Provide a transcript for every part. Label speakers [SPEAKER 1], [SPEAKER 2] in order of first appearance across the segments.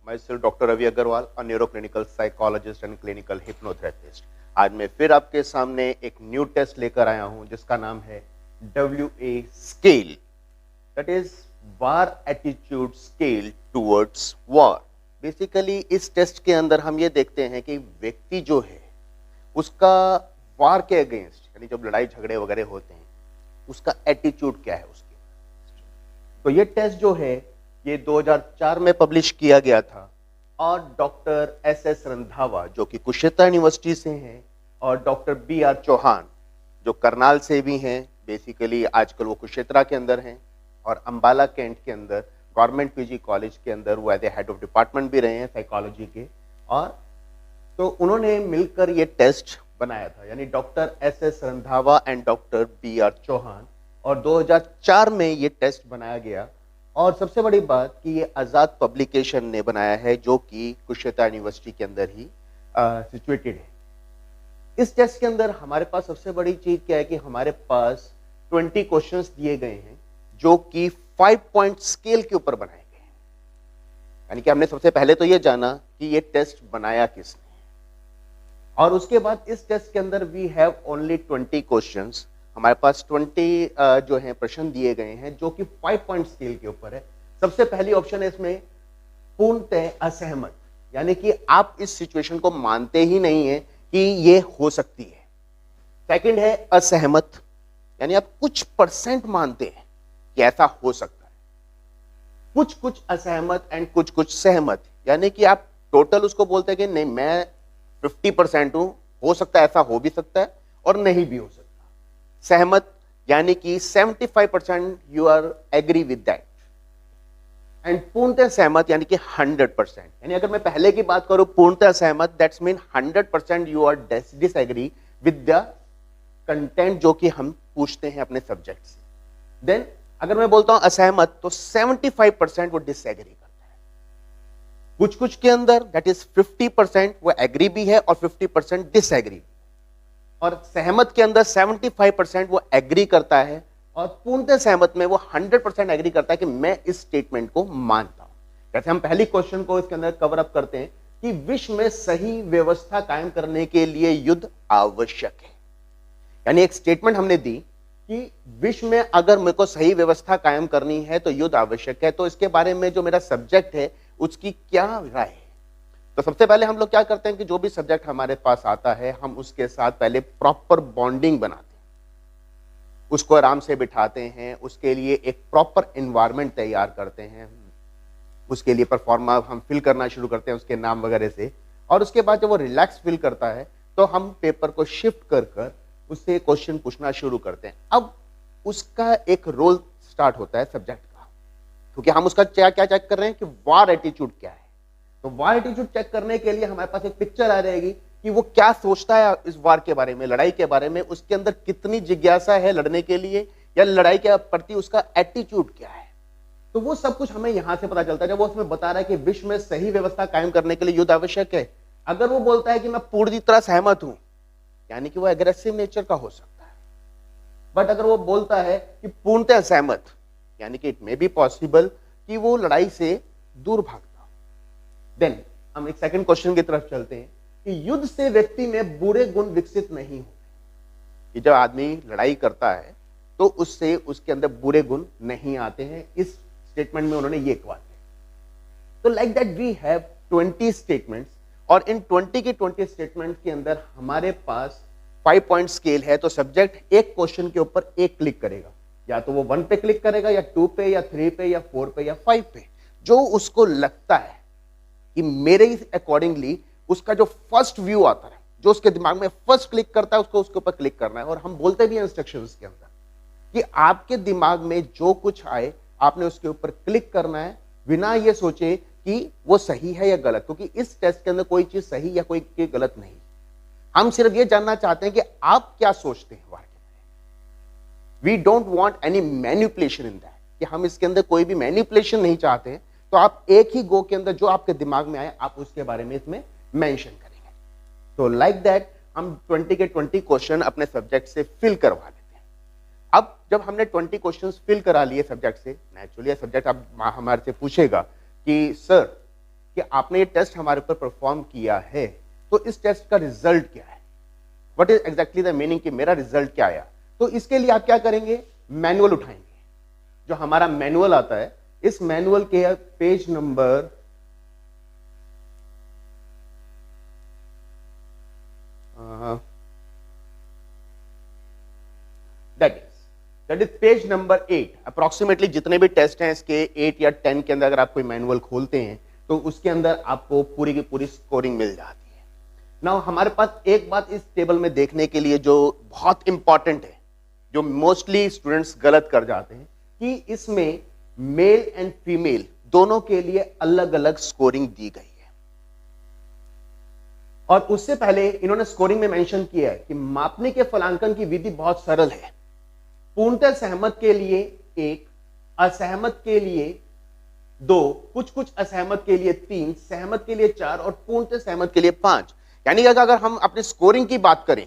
[SPEAKER 1] myself Dr. Ravi Agarwal, a neuroclinical psychologist and clinical hypnotherapist. आज मैं फिर आपके सामने एक न्यू टेस्ट लेकर आया हूं जिसका नाम है WA scale, that is war attitude scale towards war. Basically इस टेस्ट के अंदर हम ये देखते हैं कि व्यक्ति जो है उसका वार के अगेंस्ट, यानी जब लड़ाई झगड़े वगैरह होते हैं, उसका एटीट्यूड क्या है उसके। तो ये टेस्ट जो है ये 2004 में पब्लिश किया गया था और डॉक्टर SS रंधावा जो कि कुरुक्षेत्र यूनिवर्सिटी से हैं और डॉक्टर BR चौहान जो करनाल से भी हैं, बेसिकली आजकल वो कुरुक्षेत्र के अंदर हैं और अंबाला कैंट के अंदर गवर्नमेंट PG कॉलेज के अंदर वो as a head of department भी रहे हैं साइकोलॉजी के। और तो उन्होंने मिलकर ये टेस्ट बनाया था, यानी doctor SS Randhawa and doctor BR Chauhan, और 2004 में ये टेस्ट बनाया गया। और सबसे बड़ी बात कि ये आज़ाद पब्लिकेशन ने बनाया है जो कि कुरुक्षेत्र यूनिवर्सिटी के अंदर ही सिचुएटेड है। इस टेस्ट के अंदर हमारे पास सबसे बड़ी चीज क्या है कि हमारे पास 20 क्वेश्चंस दिए गए हैं जो कि 5 पॉइंट स्केल के ऊपर बनाए गए हैं। यानी कि हमने सबसे पहले तो ये जाना कि ये टेस्ट बनाया किसने, और उसके बाद इस टेस्ट के अंदर वी हैव ओनली 20 क्वेश्चंस। हमारे पास 20 जो है प्रश्न दिए गए हैं जो कि 5 पॉइंट स्केल के ऊपर है। सबसे पहली ऑप्शन है इसमें पूर्णतः असहमत, यानी कि आप इस सिचुएशन को मानते ही नहीं है कि ये हो सकती है। सेकंड है असहमत, यानी आप कुछ परसेंट मानते हैं कि ऐसा हो सकता है। कुछ कुछ असहमत एंड कुछ कुछ सहमत, यानी कि आप टोटल उसको बोलते हैं कि नहीं मैं 50% हूं, हो सकता है ऐसा हो भी सकता है और नहीं भी हो सकता। सहमत यानी कि 75% you are agree with that, and पूर्णतः सहमत यानी कि 100%। यानी अगर मैं पहले की बात करूं पूर्णतः सहमत, that's mean 100% you are disagree with the content जो कि हम पूछते हैं अपने सब्जेक्ट से। देन अगर मैं बोलता हूं असहमत तो 75% वो डिसएग्री करता है। कुछ कुछ के अंदर दैट इज 50% वो एग्री भी है और 50% डिसएग्री, और सहमत के अंदर 75% वो एग्री करता है और पूर्णतः सहमत में वो 100% एग्री करता है कि मैं इस स्टेटमेंट को मानता हूं। जैसे हम पहली क्वेश्चन को इसके अंदर कवर अप करते हैं कि विश्व में सही व्यवस्था कायम करने के लिए युद्ध आवश्यक है। यानी एक स्टेटमेंट हमने दी कि विश्व में अगर मेरे को सही व्यवस्था कायम करनी है तो युद्ध आवश्यक है। तो इसके बारे में जो मेरा सब्जेक्ट है उसकी क्या राय है। तो सबसे पहले हम लोग क्या करते हैं कि जो भी सब्जेक्ट हमारे पास आता है हम उसके साथ पहले प्रॉपर बॉन्डिंग बनाते हैं, उसको आराम से बिठाते हैं, उसके लिए एक प्रॉपर एनवायरनमेंट तैयार करते हैं, उसके लिए परफॉर्मा हम फिल करना शुरू करते हैं उसके नाम वगैरह से, और उसके बाद जब वो रिलैक्स फील करता है तो हम पेपर को शिफ्ट कर कर उससे क्वेश्चन पूछना शुरू करते हैं। अब उसका एक रोल स्टार्ट होता है सब्जेक्ट का, क्योंकि हम उसका क्या क्या चेक कर रहे हैं कि वार एटीट्यूड क्या है। तो वार एटीट्यूड चेक करने के लिए हमारे पास एक पिक्चर आ जाएगी कि वो क्या सोचता है इस वार के बारे में, लड़ाई के बारे में, उसके अंदर कितनी जिज्ञासा है लड़ने के लिए या लड़ाई के प्रति उसका एटीट्यूड क्या है। तो वो सब कुछ हमें यहां से पता चलता है जब वो उसमें बता रहा है कि विश्व में सही व्यवस्था कायम करने के लिए युद्ध आवश्यक है। अगर वो बोलता है कि मैं पूरी तरह सहमत हूं, यानी कि वो एग्रेसिव नेचर का हो सकता है। बट अगर वो बोलता है कि पूर्णतः सहमत, यानी कि इट मे बी पॉसिबल कि वो लड़ाई से दूर भागता। देन हम एक सेकंड क्वेश्चन की तरफ चलते हैं कि युद्ध से व्यक्ति में बुरे गुण विकसित नहीं होते। कि जब आदमी लड़ाई करता है तो उससे उसके अंदर बुरे गुण नहीं आते हैं। इस स्टेटमेंट में उन्होंने ये कहा। तो like that we have 20 statements, और इन 20 के 20 स्टेटमेंट के अंदर हमारे पास 5 पॉइंट स्केल है। तो सब्जेक्ट एक क्वेश्चन के ऊपर एक क्लिक करेगा, या तो वो 1 पे क्लिक करेगा या 2 पे या 3 पे या 4 पे या 5 पे, जो उसको लगता है कि मेरे अकॉर्डिंगली उसका जो फर्स्ट व्यू आता है, जो उसके दिमाग में फर्स्ट क्लिक करता है, उसको उसके ऊपर क्लिक करना है। और हम बोलते भी हैं इंस्ट्रक्शंस के अंदर कि आपके दिमाग में जो कुछ आए आपने उसके ऊपर क्लिक करना है, बिना ये सोचे कि वो सही है या गलत, क्योंकि इस टेस्ट के अंदर कोई चीज सही या कोई गलत नहीं। हम सिर्फ ये जानना चाहते हैं कि आप क्या सोचते हैं वार के बारे में। We don't want any manipulation in that, कि हम इसके अंदर कोई भी मैनिपुलेशन नहीं चाहते। तो आप एक ही गो के अंदर जो आपके दिमाग में आए आप उसके बारे में इसमें मेंशन करेंगे। तो लाइक दैट हम 20 के 20 क्वेश्चन अपने सब्जेक्ट से फिल करवा लेते हैं। अब जब हमने 20 क्वेश्चंस फिल करा लिए सब्जेक्ट से, नेचुरली सब्जेक्ट अब हमारे से पूछेगा कि सर कि आपने ये टेस्ट हमारे ऊपर परफॉर्म किया है, तो इस टेस्ट का रिजल्ट क्या है, what is exactly the meaning कि मेरा रिजल्ट क्या आया। तो इसके लिए आप क्या करेंगे, मैनुअल उठाएंगे, जो हमारा मैनुअल आता है, इस मैनुअल के page number that is page number 8। Approximately जितने भी टेस्ट हैं इसके 8 या 10 के अंदर अगर आप कोई मैनुअल खोलते हैं तो उसके अंदर आपको पूरी की पूरी स्कोरिंग मिल जाती है। नाउ हमारे पास एक बात इस टेबल में देखने के लिए जो बहुत इंपॉर्टेंट है, जो मोस्टली स्टूडेंट्स गलत कर जाते हैं, कि इसमें मेल एंड फीमेल दोनों के लिए अलग अलग स्कोरिंग दी गई है। और उससे पहले इन्होंने स्कोरिंग में मेंशन किया है कि मापने के फलांकन की विधि बहुत सरल है। पूर्णतः सहमत के लिए 1, असहमत के लिए 2, कुछ असहमत के लिए 3, सहमत के लिए 4 और पूर्णतः सहमत के लिए 5। यानी अगर हम अपने स्कोरिंग की बात करें,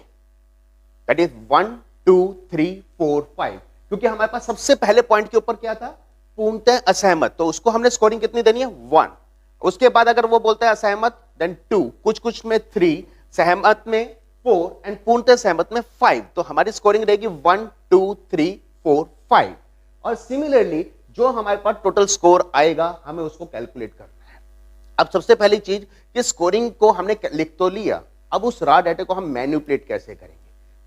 [SPEAKER 1] दैट इज 1 2 3 4 5, क्योंकि हमारे पास सबसे पहले पॉइंट के ऊपर क्या था, पूर्णतः असहमत, तो उसको हमने स्कोरिंग कितनी देनी है, 1। उसके बाद अगर वो बोलता है असहमत, देन 2, कुछ में 3, सहमत में 4 एंड पूर्णतः सहमत में 5, तो हमारी स्कोरिंग रहेगी 1 2 3 4 5। और सिमिलरली जो हमारे पास टोटल स्कोर आएगा हमें उसको कैलकुलेट करना है। अब सबसे पहली चीज कि स्कोरिंग को हमने लिख तो लिया, अब उस रॉ डाटा को हम मैनिपुलेट कैसे करेंगे।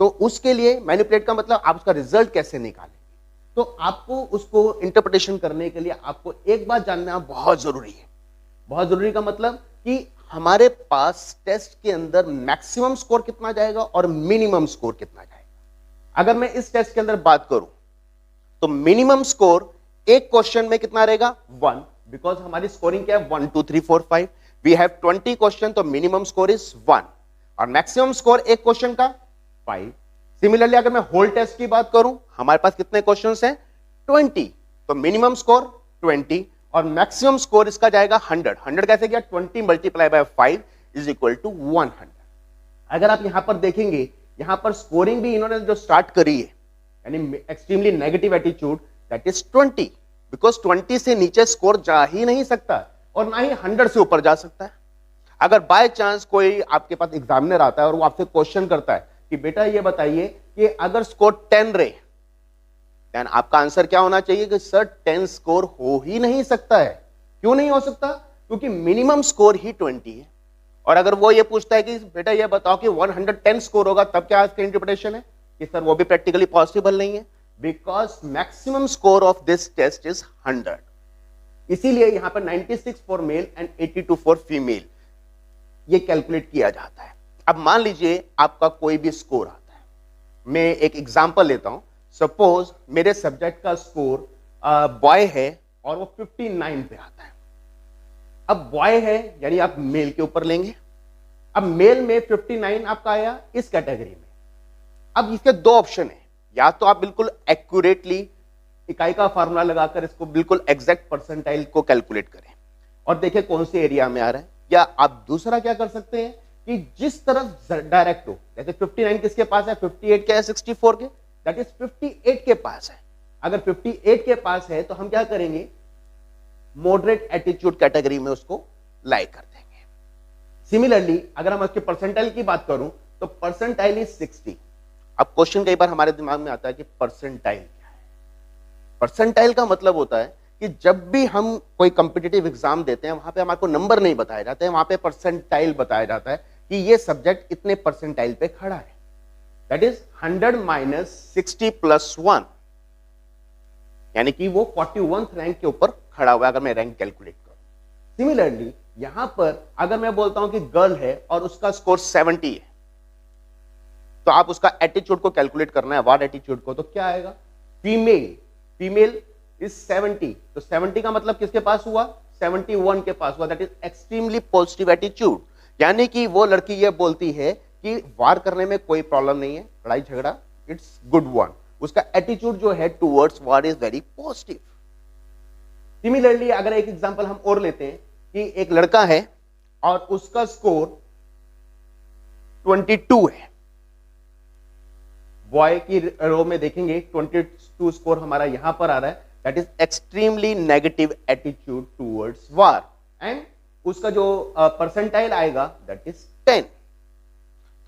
[SPEAKER 1] तो उसके लिए मैनिपुलेट का मतलब आप उसका रिजल्ट कैसे निकालेंगे। तो आपको उसको इंटरप्रिटेशन करने के लिए आपको एक बात जानना बहुत जरूरी है। बहुत जरूरी का मतलब कि हमारे पास टेस्ट के अंदर मैक्सिमम स्कोर कितना जाएगा और मिनिमम स्कोर कितना जाएगा। अगर मैं इस टेस्ट के अंदर बात करूं तो मिनिमम स्कोर एक क्वेश्चन में कितना रहेगा, 1, बिकॉज हमारी स्कोरिंग क्या है, 1 2 3 4 5, वी हैव 20 क्वेश्चन, तो मिनिमम स्कोर इज 1 और मैक्सिमम स्कोर एक क्वेश्चन का 5। सिमिलरली अगर मैं होल टेस्ट की बात करूं, हमारे पास कितने क्वेश्चंस हैं, 20, तो मिनिमम स्कोर 20 और मैक्सिमम स्कोर इसका जाएगा 100। 100 कैसे गया, 20 multiply by 5 is equal to 100। अगर आप यहां पर देखेंगे, यहां पर स्कोरिंग भी इन्होंने जो स्टार्ट करी है, यानी extremely negative attitude, that is 20, because 20 से नीचे स्कोर जा ही नहीं सकता और ना ही 100 से ऊपर जा सकता है। अगर बाय चांस कोई आपके पास एग्जामिनर आता है और वो आपसे क्वेश्चन करता है कि बेटा ये बताइए कि अगर स्कोर 10 रहे, देन आपका आंसर क्या होना चाहिए कि सर 10 स्कोर हो ही नहीं सकता है। क्यों नहीं हो सकता, क्योंकि मिनिमम स्कोर ही 20 है। और अगर वो ये पूछता है कि बेटा ये बताओ कि 110 स्कोर होगा, तब क्या इसका इंटरप्रिटेशन है कि सर वो भी प्रैक्टिकली पॉसिबल नहीं है, because maximum score of this test is 100। इसीलिए यहां पर 96 for male and 82 for female ये कैलकुलेट किया जाता है। अब मान लीजिए आपका कोई भी स्कोर आता है, मैं एक एग्जांपल लेता हूं। सपोज मेरे सब्जेक्ट का स्कोर बॉय है और वो 59 पे आता है। अब बॉय है यानी आप मेल के ऊपर लेंगे। अब मेल में 59 आपका आया इस कैटेगरी में। अब इसके दो ऑप्शन है, या तो आप बिल्कुल एक्यूरेटली इकाई का फार्मूला लगाकर इसको बिल्कुल एग्जैक्ट परसेंटाइल को कैलकुलेट करें और देखें कौन से एरिया में आ रहा है, या आप दूसरा क्या कर सकते हैं कि जिस तरफ डायरेक्ट हो, जैसे 59 किसके पास है, 58 के है, 64 के, दैट इज 58 के पास है। अगर 58 के पास है तो हम क्या करेंगे, मॉडरेट एटीट्यूड कैटेगरी में उसको लाई कर देंगे। सिमिलरली अगर हम उसके परसेंटाइल की बात करूं तो परसेंटाइल इज 60। अब क्वेश्चन कई बार हमारे दिमाग में आता है कि परसेंटाइल क्या है। परसेंटाइल का मतलब होता है कि जब भी हम कोई कॉम्पिटिटिव एग्जाम देते हैं वहां पे हमारे को नंबर नहीं बताए जाते हैं, वहां पे परसेंटाइल बताया जाता है कि ये सब्जेक्ट इतने परसेंटाइल पे खड़ा है। दैट इज 100 माइनस 60 प्लस 1, यानी कि वो 41th रैंक के ऊपर खड़ा हुआ है अगर मैं रैंक कैलकुलेट करूं। सिमिलरली यहां पर अगर मैं बोलता हूं कि गर्ल है और उसका स्कोर 70 है, तो आप उसका एटीट्यूड को कैलकुलेट करना है, वार्ड एटीट्यूड को, तो क्या आएगा, फीमेल इज 70, तो 70 का मतलब किसके पास हुआ, 71 के पास हुआ। That is extremely positive attitude, यानी कि वो लड़की ये बोलती है कि वार करने में कोई प्रॉब्लम नहीं है, लड़ाई झगड़ा इट्स गुड वन, उसका एटीट्यूड जो है towards war is very positive. Similarly अगर एक एग्जांपल हम और लेते हैं कि एक लड़का है और उसका स्कोर 22 है, बॉय की रो में देखेंगे 22 स्कोर हमारा यहां पर आ रहा है, that is extremely negative attitude towards war. And उसका जो परसेंटाइल आएगा दैट इज 10।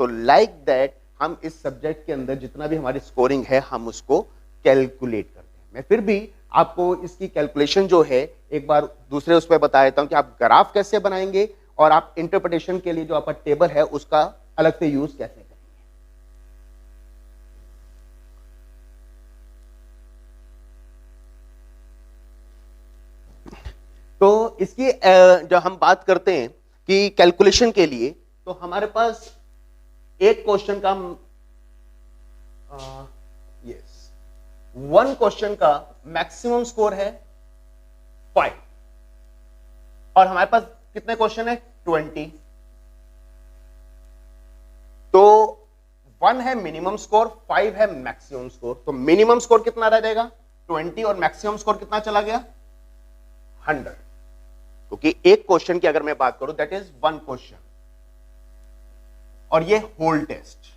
[SPEAKER 1] तो लाइक दैट हम इस सब्जेक्ट के अंदर जितना भी हमारी स्कोरिंग है हम उसको कैलकुलेट करते हैं। मैं फिर भी आपको इसकी कैलकुलेशन जो है एक बार दूसरे उस पर बता देता हूं कि आप ग्राफ कैसे बनाएंगे और आप इंटरप्रिटेशन के लिए जो आपका टेबल है उसका अलग से यूज कैसे करेंगे। तो इसकी जब हम बात करते हैं कि कैलकुलेशन के लिए, तो हमारे पास एक क्वेश्चन का वन क्वेश्चन का मैक्सिमम स्कोर है 5 और हमारे पास कितने क्वेश्चन है 20। तो 1 है मिनिमम स्कोर, 5 है मैक्सिमम स्कोर। तो मिनिमम स्कोर कितना रह जाएगा 20 और मैक्सिमम स्कोर कितना चला गया 100। क्योंकि एक क्वेश्चन की अगर मैं बात करूं दैट इज 1 क्वेश्चन और ये होल टेस्ट।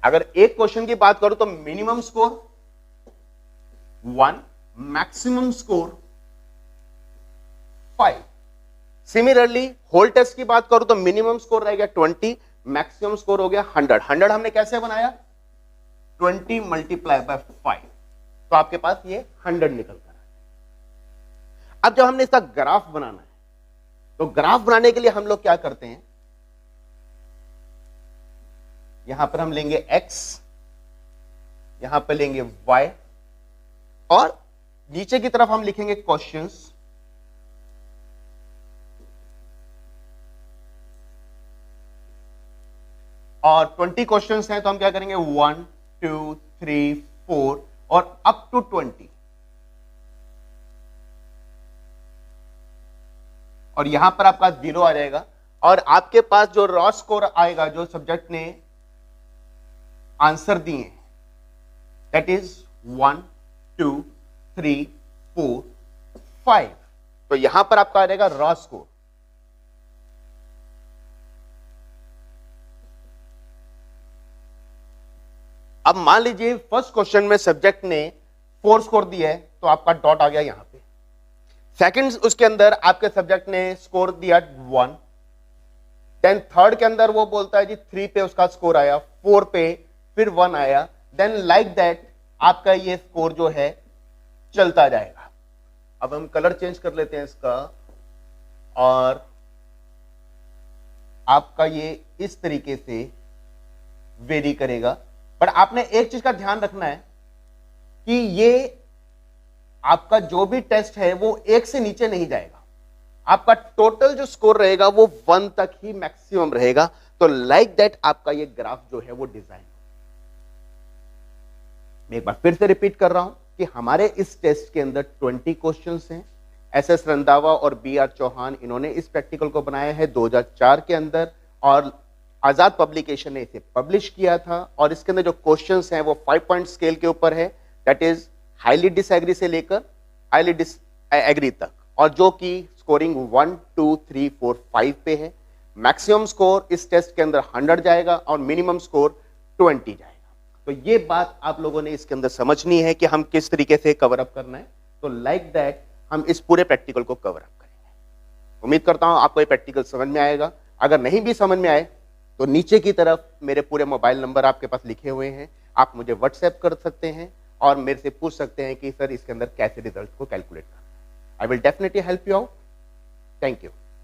[SPEAKER 1] अगर एक क्वेश्चन की बात करूं तो minimum score 1, maximum score 5। Similarly whole test की बात करूं तो मिनिमम स्कोर रह गया 20, मैक्सिमम स्कोर हो गया 100। 100 हमने कैसे बनाया 20 मल्टीप्लाई बाय 5, तो आपके पास ये 100 निकल कर आया। अब जब हमने इसका ग्राफ बनाना है तो ग्राफ बनाने के लिए हम लोग क्या करते हैं, यहां पर हम लेंगे x, यहां पर लेंगे y और नीचे की तरफ हम लिखेंगे क्वेश्चंस। और 20 क्वेश्चंस हैं तो हम क्या करेंगे 1 2 3 4 और अप टू 20। और यहां पर आपका 0 आ जाएगा और आपके पास जो रॉ स्कोर आएगा जो सब्जेक्ट ने आंसर दिए दैट इज 1 2 3 4 5। तो यहां पर आपका आ जाएगा रॉ स्कोर। अब मान लीजिए फर्स्ट क्वेश्चन में सब्जेक्ट ने 4 स्कोर दिया है तो आपका डॉट आ गया यहां पे। सेकंड उसके अंदर आपके सब्जेक्ट ने स्कोर दिया 1, देन थर्ड के अंदर वो बोलता है जी 3 पे उसका स्कोर आया, 4 पे फिर 1 आया, देन लाइक दैट आपका ये स्कोर जो है चलता जाएगा। अब हम कलर चेंज कर लेते हैं इसका और आपका ये इस तरीके से वेरी करेगा। पर आपने एक चीज का ध्यान रखना है कि ये आपका जो भी टेस्ट है वो 1 से नीचे नहीं जाएगा, आपका टोटल जो स्कोर रहेगा वो 1 तक ही मैक्सिमम रहेगा। तो लाइक दैट आपका ये ग्राफ जो है वो डिजाइन। मैं एक बार फिर से रिपीट कर रहा हूं कि हमारे इस टेस्ट के अंदर 20 क्वेश्चंस हैं। एस रंधावा और BR चौहान इन्होंने इस प्रैक्टिकल को बनाया है 2004 के अंदर और आजाद पब्लिकेशन ने इसे पब्लिश किया था। और इसके अंदर जो क्वेश्चंस हैं वो 5 पॉइंट स्केल के ऊपर है, दैट इज हाईली डिसएग्री से लेकर हाईली डिसएग्री तक, और जो कि स्कोरिंग 1 2 3 4 5 पे है। मैक्सिमम स्कोर इस टेस्ट के अंदर 100 जाएगा और मिनिमम स्कोर 20 जाएगा। तो ये बात आप लोगों ने इसके अंदर समझनी है कि हम किस तरीके से कवर अप करना है। तो लाइक दैट हम इस पूरे प्रैक्टिकल को कवर अप करेंगे। उम्मीद करता हूं आपको ये प्रैक्टिकल समझ में आएगा। अगर नहीं भी समझ में आए तो नीचे की तरफ मेरे पूरे मोबाइल नंबर आपके पास लिखे हुए हैं, आप मुझे व्हाट्सएप कर सकते हैं और मेरे से पूछ सकते हैं कि सर इसके अंदर कैसे रिजल्ट को कैलकुलेट करना है। I will definitely help you out. Thank you.